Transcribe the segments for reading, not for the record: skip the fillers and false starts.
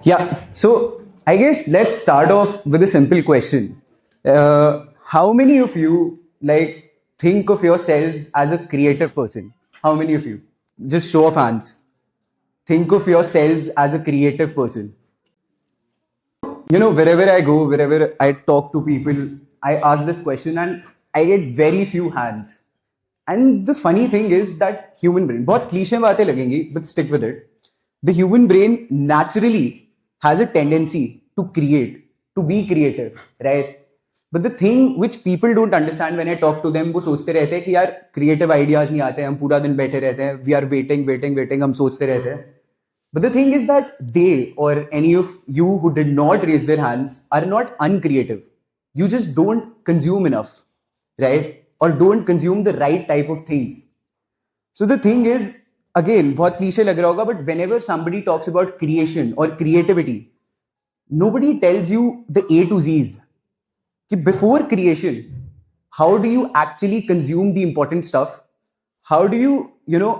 Yeah, so I guess let's start off with a simple question. How many of you think of yourselves as a creative person? How many of you? Just show of hands. Think of yourselves as a creative person. Wherever I go, wherever I talk to people, I ask this question and I get very few hands. And the funny thing is that human brain, बहुत cliche बातें लगेंगी, but stick with it. The human brain naturally has a tendency to create, to be creative, right? But the thing which people don't understand when I talk to them, वो सोचते रहते हैं कि यार creative ideas नहीं आते हैं, हम पूरा दिन बैठे रहते हैं, we are waiting, हम सोचते रहते हैं. But the thing is that they or any of you who did not raise their hands are not uncreative. You just don't consume enough, right? Or don't consume the right type of things. So the thing is, again, बहुत cliche लग रहा होगा, but whenever somebody talks about creation or creativity, nobody tells you the A to Z's. कि before creation, how do you actually consume the important stuff? How do you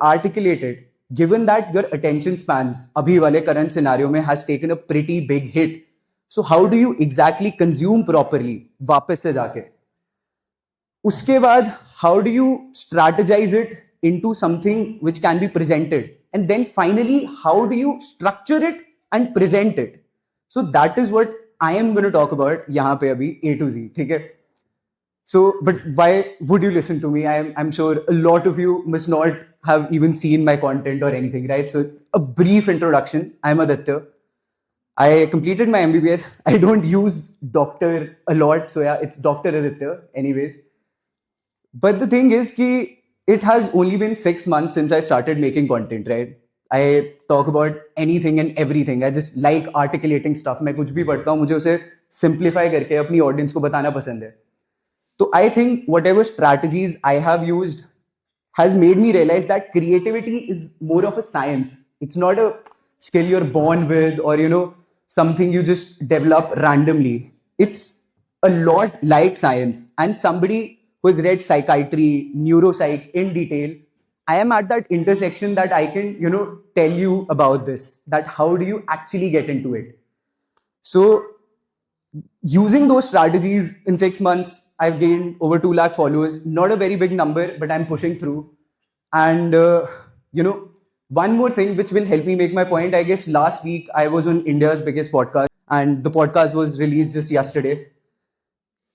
articulate it? Given that your attention spans abhi wale current scenario mein has taken a pretty big hit, so how do you exactly consume properly वापस से जाके? उसके बाद how do you strategize it into something which can be presented, and then finally how do you structure it and present it? So that is what I am going to talk about यहाँ पे अभी A to Z, ठीक है? So, but why would you listen to me? I'm sure a lot of you must not have even seen my content or anything, right? So, a brief introduction. I'm Aditya. I completed my MBBS. I don't use doctor a lot. So, yeah, it's Dr. Aditya anyways. But the thing is ki it has only been 6 months since I started making content, right? I talk about anything and everything. I just like articulating stuff. मैं कुछ भी पढ़ता हूँ, मुझे उसे simplify करके अपनी audience को बताना पसंद है. So I think whatever strategies I have used has made me realize that creativity is more of a science. It's not a skill you're born with or something you just develop randomly. It's a lot like science. And somebody who has read psychiatry, neuropsych in detail, I am at that intersection that I can tell you about this, that how do you actually get into it. So using those strategies in 6 months, I've gained over 2 lakh followers. Not a very big number, but I'm pushing through. And, one more thing which will help me make my point. I guess last week I was on India's biggest podcast and the podcast was released just yesterday.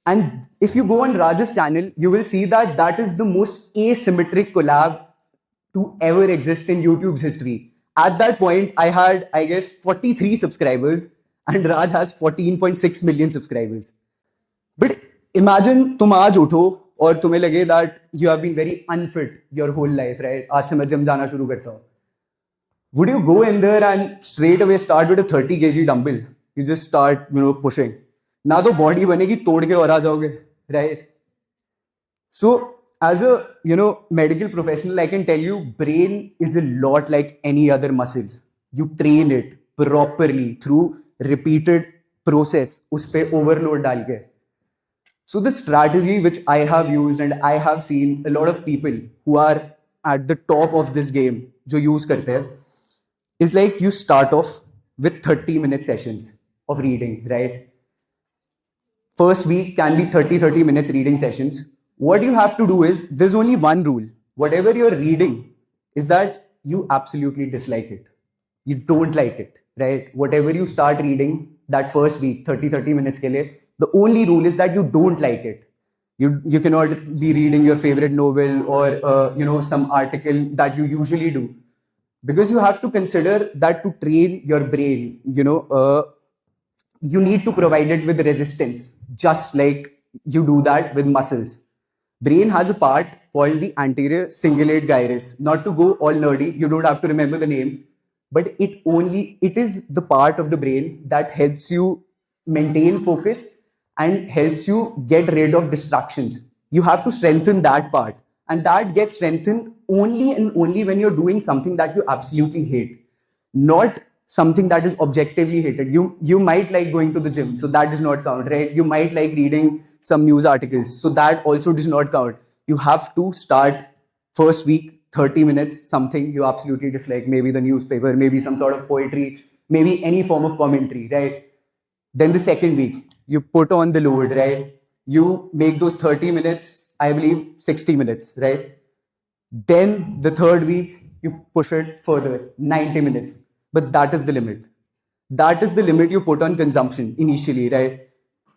And if you go on Raj's channel, you will see that that is the most asymmetric collab to ever exist in YouTube's history. At that point, I had, I guess, 43 subscribers and Raj has 14.6 million subscribers. But imagine तुम आज उठो और तुम्हें लगे that you have been very unfit your whole life, right? आज से मैं gym जाना शुरू करता हूँ. Would you go in there and straight away start with a 30 kg dumbbell? You just start, pushing. ना तो body बनेगी, तोड़ के और आ जाओगे, right? So as a, medical professional, I can tell you, brain is a lot like any other muscle. You train it properly through repeated process, उस पे overload डाल के. So the strategy which I have used and I have seen a lot of people who are at the top of this game जो use करते हैं is like you start off with 30-minute sessions of reading, right? First week can be 30 minutes reading sessions. What you have to do is, there's only one rule. Whatever you're reading is that you absolutely dislike it. You don't like it, right? Whatever you start reading that first week, 30 minutes के लिए, the only rule is that you don't like it. You cannot be reading your favorite novel or some article that you usually do, because you have to consider that to train your brain, you need to provide it with resistance, just like you do that with muscles. Brain has a part called the anterior cingulate gyrus. Not to go all nerdy, you don't have to remember the name, but it is the part of the brain that helps you maintain focus and helps you get rid of distractions. You have to strengthen that part, and that gets strengthened only and only when you're doing something that you absolutely hate, not something that is objectively hated. You might like going to the gym, so that does not count, right? You might like reading some news articles, so that also does not count. You have to start first week 30 minutes, something you absolutely dislike, maybe the newspaper, maybe some sort of poetry, maybe any form of commentary, right? Then the second week, you put on the load, right? You make those 30 minutes, I believe 60 minutes, right? Then the third week, you push it further, 90 minutes. But that is the limit. That is the limit you put on consumption initially, right?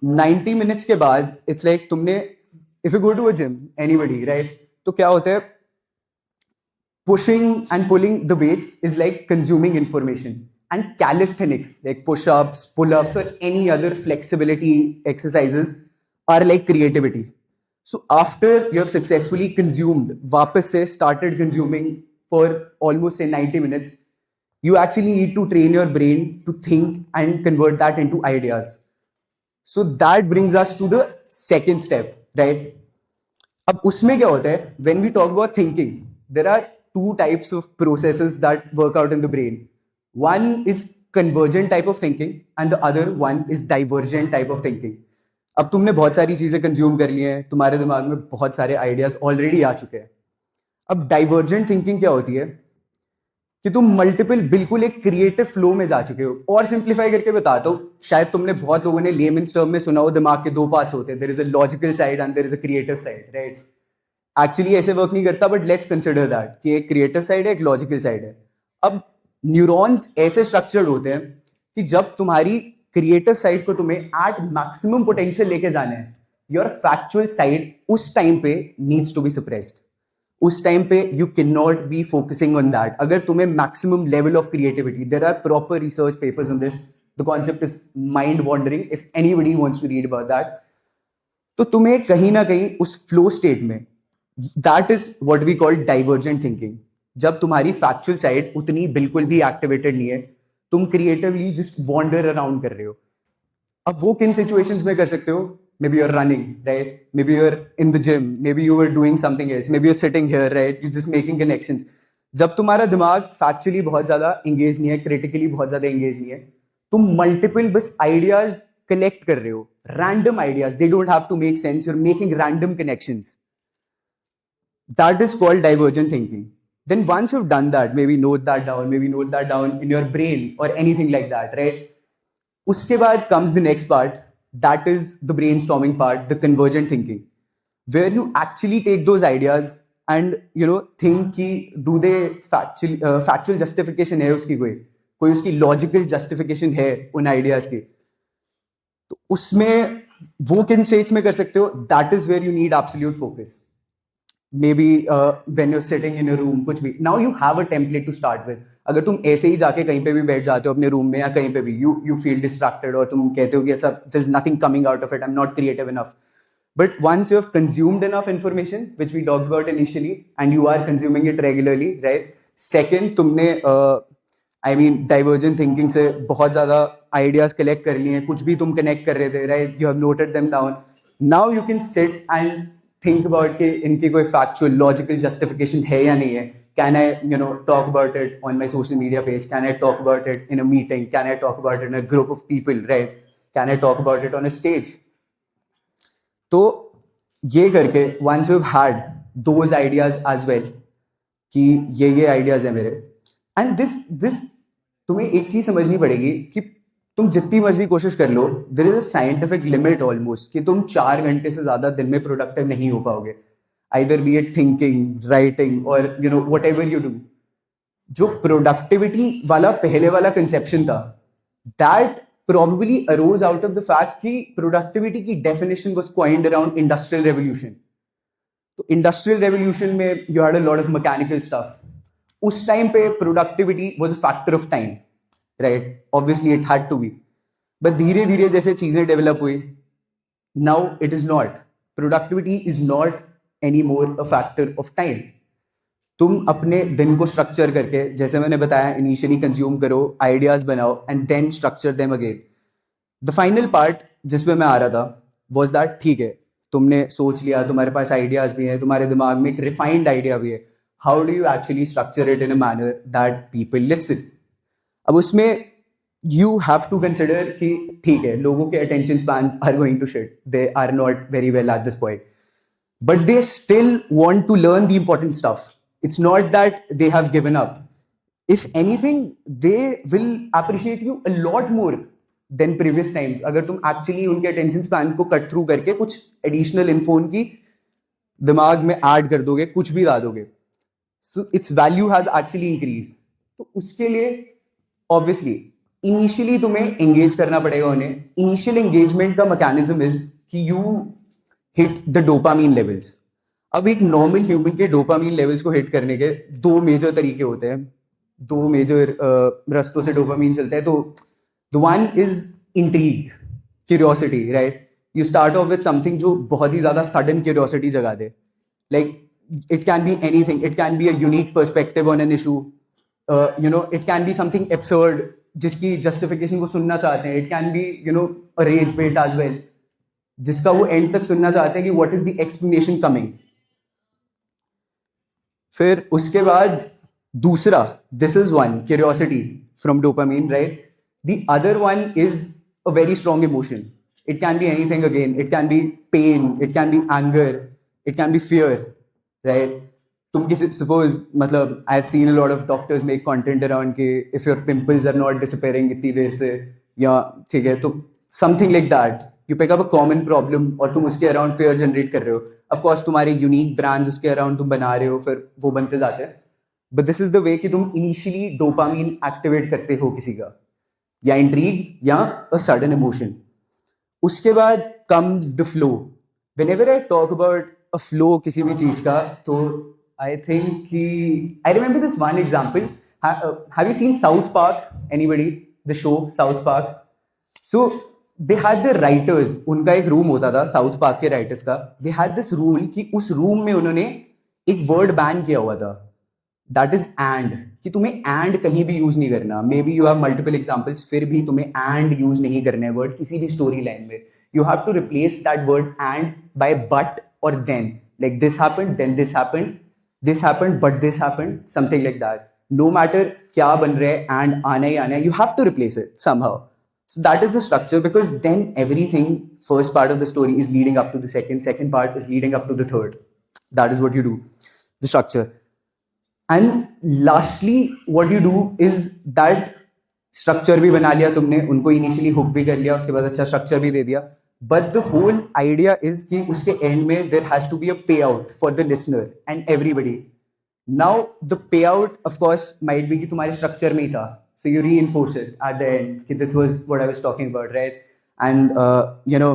90 minutes के बाद, it's like तुमने, if you go to a gym, anybody, right? तो क्या होता है? Pushing and pulling the weights is like consuming information. And calisthenics, like push-ups, pull-ups, or any other flexibility exercises are like creativity. So after you have successfully consumed, वापस से started consuming for almost say 90 minutes, you actually need to train your brain to think and convert that into ideas. So that brings us to the second step, right? अब उसमें क्या होता है? When we talk about thinking, there are two types of processes that work out in the brain. One is convergent type of thinking and the other one is divergent type of thinking. अब तुमने बहुत सारी चीजें consume कर ली हैं, तुम्हारे दिमाग में बहुत सारे आइडियाज ऑलरेडी आ चुके हैं. अब डाइवर्जेंट थिंकिंग क्या होती है कि तुम मल्टीपल बिल्कुल एक क्रिएटिव फ्लो में जा चुके हो. और सिंप्लीफाई करके बताता हूँ, शायद तुमने बहुत लोगों ने लेमन्स टर्म में सुना हो, दिमाग के दो पार्ट्स होते हैं, there is a logical side and there is a creative side, right? Actually ऐसे वर्क नहीं करता, बट लेट्स कंसिडर दैट कि एक क्रिएटिव साइड है, एक लॉजिकल साइड है. अब न्यूरॉन्स ऐसे स्ट्रक्चर्ड होते हैं कि जब तुम्हारी क्रिएटिव साइड को तुम्हें एट मैक्सिमम पोटेंशियल लेके जाना है, योर फैक्चुअल साइड उस टाइम पे नीड्स टू बी सप्रेस्ड. उस टाइम पे you can not be focusing on that. अगर तुम्हें maximum level of creativity, there are proper research papers on this, the concept is mind wandering, if anybody wants to read about that. तो तुम्हें कहीं ना कहीं उस flow state में, that is what we call divergent thinking. जब तुम्हारी factual side उतनी बिल्कुल भी एक्टिवेटेड नहीं है, तुम क्रिएटिवली जस्ट वॉन्डर अराउंड कर रहे हो. अब वो किन सिचुएशंस में कर सकते हो? Maybe you're running, right? Maybe you're in the gym. Maybe you were doing something else. Maybe you're sitting here, right? You're just making connections. जब तुम्हारा दिमाग फैक्चुअली बहुत ज्यादा एंगेज नहीं है, क्रिटिकली बहुत ज्यादा एंगेज नहीं है, तुम मल्टीपल बस आइडियाज कलेक्ट कर रहे हो, random ideas. They don't have to make sense. You're making random connections. That is called divergent thinking. Then once you've done that, maybe note that down in your brain or anything like that, right? Uske baad comes the next part. That is the brainstorming part, the convergent thinking, where you actually take those ideas and think ki do they factual justification hai uski, koi uski logical justification hai un ideas ki. तो उसमें वो किन states में कर सकते हो? That is where you need absolute focus. Maybe when you're sitting in a room, कुछ भी. Now you have a template to start with. अगर तुम ऐसे ही जाके कहीं पे भी बैठ जाते हो अपने रूम में या कहीं पे भी, you feel distracted और तुम कहते हो कि अच्छा, there's nothing coming out of it, I'm not creative enough. But once you have consumed enough information, which we talked about initially, and you are consuming it regularly, right? Second, तुमने divergent thinking से बहुत ज़्यादा ideas collect कर लिए हैं, कुछ भी तुम connect कर रहे थे, right? You have noted them down. Now you can sit and think about कि इनकी कोई factual, logical justification है या नहीं है. Can I, talk about it on my social media page? Can I talk about it in a meeting? Can I talk about it in a group of people, right? Can I talk about it on a stage? तो ये करके once you've had those ideas as well, कि ये ideas है मेरे, and this तुम्हें एक चीज समझनी पड़ेगी कि तुम जितनी मर्जी कोशिश कर लो, there is a scientific limit almost कि तुम 4 घंटे से ज्यादा दिन में प्रोडक्टिव नहीं हो पाओगे. Either B it thinking, writing और व्हाटएवर यू डू. जो प्रोडक्टिविटी वाला पहले वाला कंसेप्शन था, that probably arose out of the fact कि प्रोडक्टिविटी की definition was coined around industrial revolution. तो इंडस्ट्रियल रेवोल्यूशन में you had a lot of mechanical stuff. उस टाइम पे productivity was a factor of time, right? Obviously it had to be, but धीरे धीरे जैसे चीजें डेवलप हुई, now it is not. Productivity is not anymore a factor of time. तुम अपने दिन को स्ट्रक्चर करके, जैसे मैंने बताया, इनिशियली कंज्यूम करो, आइडियाज बनाओ and then structure them again. The final part जिसमें मैं आ रहा था वाज दैट ठीक है, तुमने सोच लिया, तुम्हारे पास आइडियाज भी हैं, तुम्हारे दिमाग में एक रिफाइंड आइडिया भी है. How do you actually structure it in a manner that people listen? अब उसमें यू हैव टू कंसिडर कि ठीक है, लोगों के attention spans are going to shit, they are not very well at this point, but they still want to learn the important stuff. It's not that they have given up. if anything, they will appreciate you a lot more than previous times. अगर तुम actually उनके attention spans को cut through करके कुछ additional info उनकी दिमाग में add कर दोगे, कुछ भी ला दोगे, so its value has actually increased. तो उसके लिए obviously initially तुम्हें engage करना पड़ेगा उन्हें. Initial engagement का mechanism is कि you hit the dopamine levels. अब एक नॉर्मल ह्यूमन के डोपामीन लेवल्स को हिट करने के दो मेजर तरीके होते हैं, दो मेजर रस्तों से डोपामीन चलता है. तो the one is intrigue, curiosity, right. You start off with something जो बहुत ही ज्यादा सडन क्यूरियोसिटी जगा दे. Like it can be anything, it can be a unique perspective on an issue, you know, it can be something absurd जिसकी justification को सुनना चाहते हैं. It can be, you know, a rage bait as well, जिसका वो end तक सुनना चाहते हैं कि what is the explanation coming. फिर उसके बाद दूसरा, this is one, curiosity from dopamine, right. The other one is a very strong emotion. It can be anything again. It can be pain, it can be anger, it can be fear, right. तुम किसी, suppose, मतलब I have seen a lot of doctors make content around कि if your pimples are not disappearing इतनी देर से, या ठीक है, तो something like that. You pick up a common problem और तुम उसके अराउंड फेयर जनरेट कर रहे हो. ऑफ कोर्स तुम्हारे यूनिक ब्रांड्स उसके अराउंड तुम बना रहे हो, फिर वो बनते जाते हैं. But this is the way कि तुम इनिशियली डोपामीन एक्टिवेट करते हो किसी का, या इंट्रीग या अ सडन इमोशन. उसके बाद comes the flow. Whenever I talk about a flow किसी भी चीज का, तो आई थिंक कि I remember this one example. Have you seen south park? Anybody? The show south park. So they had the writers, उनका एक room होता था साउथ पार्क के राइटर्स का. दे हैड दिस रूल कि उस रूम में उन्होंने एक वर्ड बैन किया हुआ था, दैट इज एंड. कि तुम्हें एंड कहीं भी यूज नहीं करना. May be you have multiple examples, फिर भी तुम्हें एंड यूज नहीं करना है वर्ड किसी भी स्टोरी लाइन में. You have to replace that word and by but और then. Like this happened, then this happened, this happened but this happened, something like that. No matter क्या बन रहा है, एंड आना ही आना है. You have to replace it somehow. So that is the structure, because then everything, first part of the story is leading up to the second part is leading up to the third. That is what you do, the structure. And lastly, what you do is that structure भी बना लिया तुमने, उनको initially hook भी कर लिया, उसके बाद अच्छा structure भी दे दिया. But the whole idea is कि उसके end में there has to be a payout for the listener and everybody. Now the payout of course might be कि तुम्हारे structure में ही था. So you reinforce it at the end कि this was what I was talking about, right? And you know,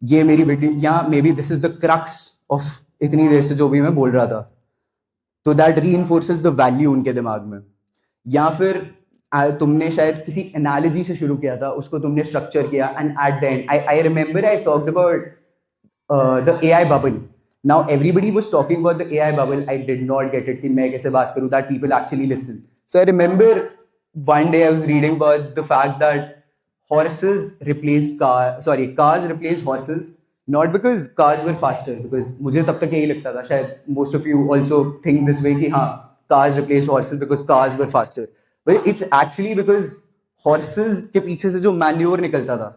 ये मेरी video, या maybe this is the crux of इतनी देर से जो भी मैं बोल रहा था. तो that reinforces the value उनके दिमाग में. या फिर तुमने शायद किसी analogy से शुरू किया था, उसको तुमने structure किया, and at the end, I remember I talked about the AI bubble. Now everybody was talking about the AI bubble. I did not get it कि मैं कैसे बात करूँ that people actually listen. So I remember one day I was reading about the fact that cars replaced horses, not because cars were faster, because मुझे तब तक यही लगता था, शायद most of you also think this way कि हाँ, cars replaced horses because cars were faster. But it's actually because horses के पीछे से जो manure निकलता था,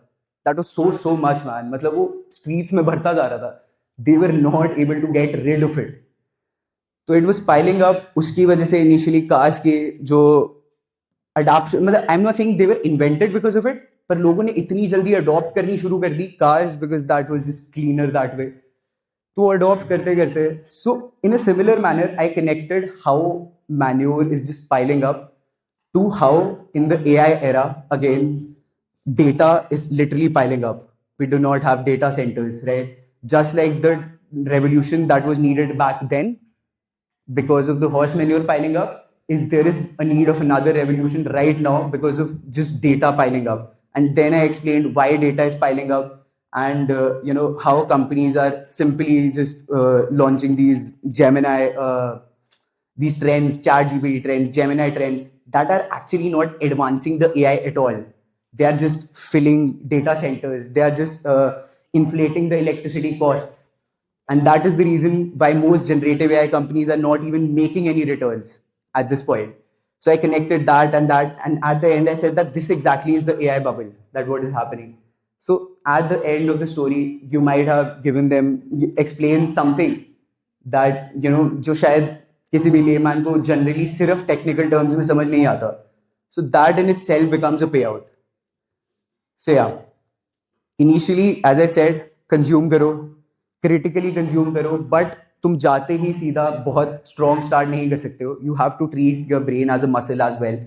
that was so much, man. मतलब वो streets में भरता जा रहा था. They were not able to get rid of it. तो it was piling up. उसकी वजह से initially cars के जो adoption, मतलब I am not saying they were invented because of it, पर लोगों ने इतनी जल्दी अडॉप्ट करनी शुरू कर दी cars because that was just cleaner that way. तो अडॉप्ट करते करते, so in a similar manner I connected how manure is just piling up to how in the AI era again data is literally piling up. We do not have data centers, right? Just like the revolution that was needed back then because of the horse manure piling up, there is a need of another revolution right now because of just data piling up. And then I explained why data is piling up, and you know, how companies are simply just launching these Gemini, these trends, ChatGPT trends, Gemini trends, that are actually not advancing the AI at all. They are just filling data centers. They are just inflating the electricity costs. And that is the reason why most generative AI companies are not even making any returns at this point. So I connected that, and at the end I said that this exactly is the AI bubble, that what is happening. So at the end of the story, you might have given them, explained something that, you know, जो शायद किसी भी layman को generally सिर्फ technical terms में समझ नहीं आता. So that in itself becomes a payout. So yeah, initially as I said, consume करो, critically consume करो, but तुम जाते ही सीधा बहुत strong start नहीं कर सकते हो. You have to treat your brain as a muscle as well.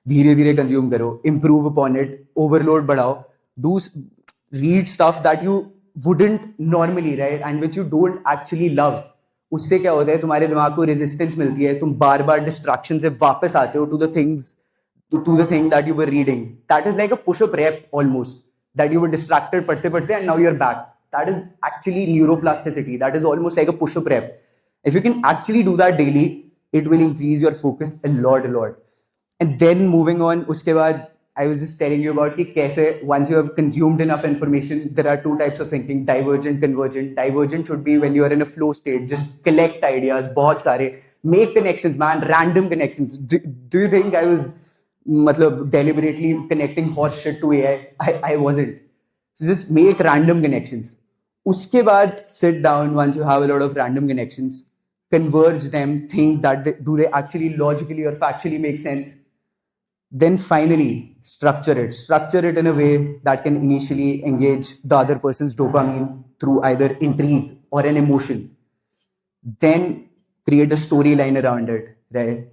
धीरे धीरे consume करो, improve upon it, overload बढ़ाओ, do read stuff that you wouldn't normally, right, and which you don't actually love. उससे क्या होता है, तुम्हारे दिमाग को resistance मिलती है, तुम बार बार distraction से वापस आते हो to the things, to the thing that you were reading. That is like a push-up rep almost, that you were distracted पढ़ते पढ़ते and now you're back. That is actually neuroplasticity. That is almost like a push-up rep. If you can actually do that daily, it will increase your focus a lot. And then moving on, उसके बाद I was just telling you about कि कैसे once you have consumed enough information, there are two types of thinking: divergent, convergent. Divergent should be when you are in a flow state, just collect ideas, बहुत सारे, make connections, man, random connections. Do you think I was मतलब deliberately connecting horse shit to AI? I wasn't. So just make random connections. उसके बाद sit down once you have a lot of random connections, converge them, think that do they actually logically or factually make sense. Then finally structure it in a way that can initially engage the other person's dopamine through either intrigue or an emotion. Then create a storyline around it, right?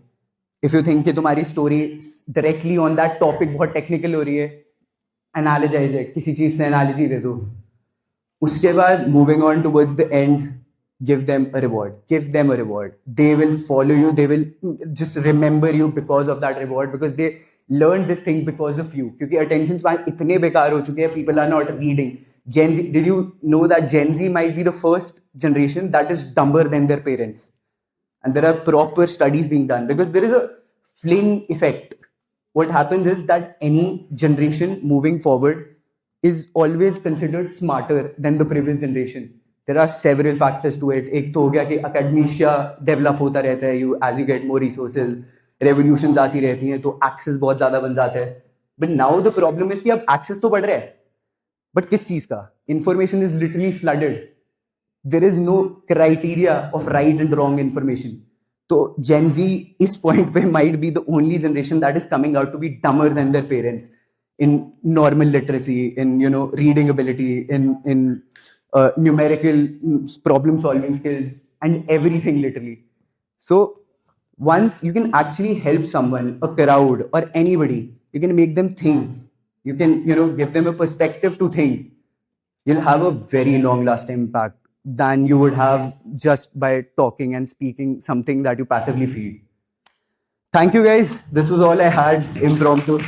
If you think कि तुम्हारी story directly on that topic बहुत technical हो रही है, analogize it, किसी चीज से analogy दे दो. उसके बाद moving on towards the end, give them a reward. They will follow you. They will just remember you because of that reward, because they learned this thing because of you. क्योंकि attention span इतने बेकार हो चुके हैं, people are not reading. Gen Z, did you know that Gen Z might be the first generation that is dumber than their parents? And there are proper studies being done, because there is a Flynn effect. What happens is that any generation moving forward is always considered smarter than the previous generation. There are several factors to it. एक तो हो गया कि academia develop होता रहता है, as you get more resources, revolutions आती रहती हैं, तो access बहुत ज़्यादा बन जाता है. But now the problem is कि अब access तो बढ़ रहा है, but किस चीज़ का? Information is literally flooded. There is no criteria of right and wrong information. तो Gen Z इस point पे might be the only generation that is coming out to be dumber than their parents in normal literacy, in reading ability, in numerical problem solving skills, and everything literally. So once you can actually help someone, a crowd, or anybody, you can make them think, you can give them a perspective to think, you'll have a very long lasting impact than you would have just by talking and speaking something that you passively feel. Thank you guys. This was all I had, impromptu.